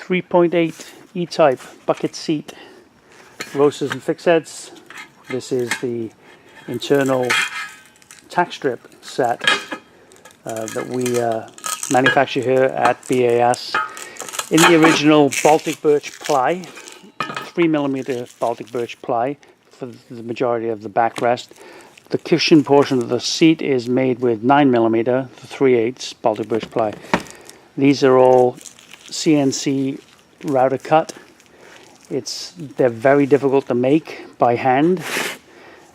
3.8 E-Type bucket seat rosters and fixed heads. This is the internal tack strip set that we manufacture here at BAS in the original Baltic birch ply, 3mm Baltic birch ply for the majority of the backrest. The cushion portion of the seat is made with 9mm, the 3/8 Baltic birch ply. These are all CNC router cut. They're very difficult to make by hand,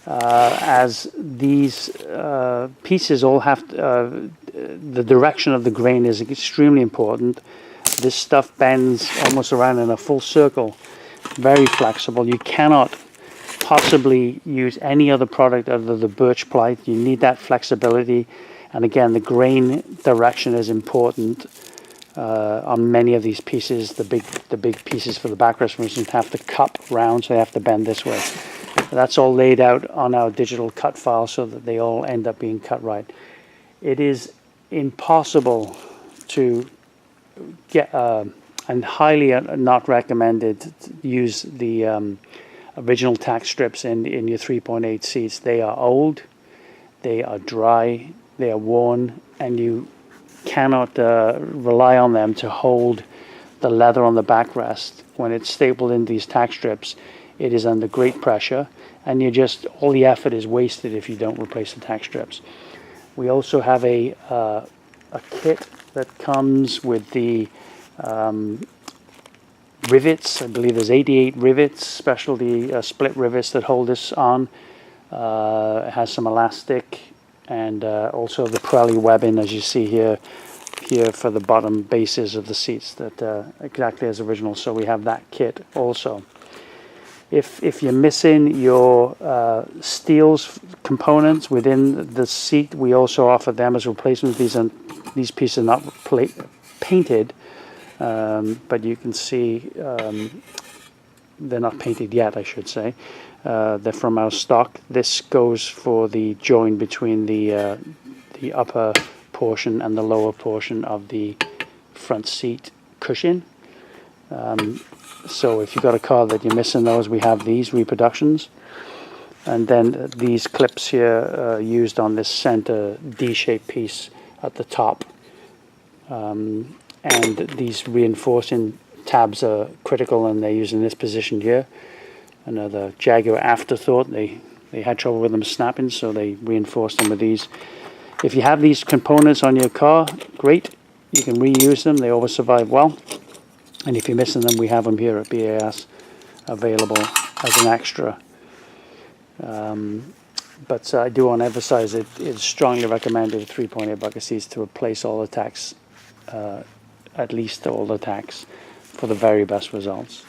as these pieces all have the direction of the grain is extremely important. This stuff bends almost around in a full circle, very flexible. You cannot possibly use any other product other than the birch ply. You need that flexibility, and again, the grain direction is important. On many of these pieces, the big pieces for the backrest, for instance, have to cup round, so they have to bend this way. That's all laid out on our digital cut file so that they all end up being cut right. It is impossible to get, and highly not recommended, to use the original tack strips in your 3.8 seats. They are old, they are dry, they are worn, and you cannot rely on them to hold the leather on the backrest. When it's stapled in these tack strips, it is under great pressure, and all the effort is wasted if you don't replace the tack strips. We also have a kit that comes with the rivets. I believe there's 88 rivets, specialty split rivets that hold this on. It has some elastic, and also the Pirelli webbing, as you see here for the bottom bases of the seats, that exactly as original. So we have that kit also. If you're missing your steels components within the seat, we also offer them as replacements. These pieces are not painted, but you can see they're not painted yet, I should say. They're from our stock. This goes for the join between the upper portion and the lower portion of the front seat cushion. So if you've got a car that you're missing those, we have these reproductions. And then these clips here used on this center D-shaped piece at the top. And these reinforcing tabs are critical, and they're used in this position here. Another Jaguar afterthought. They had trouble with them snapping, so they reinforced them with these. If you have these components on your car, great. You can reuse them. They always survive well. And if you're missing them, we have them here at BAS available as an extra. But I do want to emphasize it is strongly recommended with 3.8 bucket seats to replace all the tacks, at least all the tacks, for the very best results.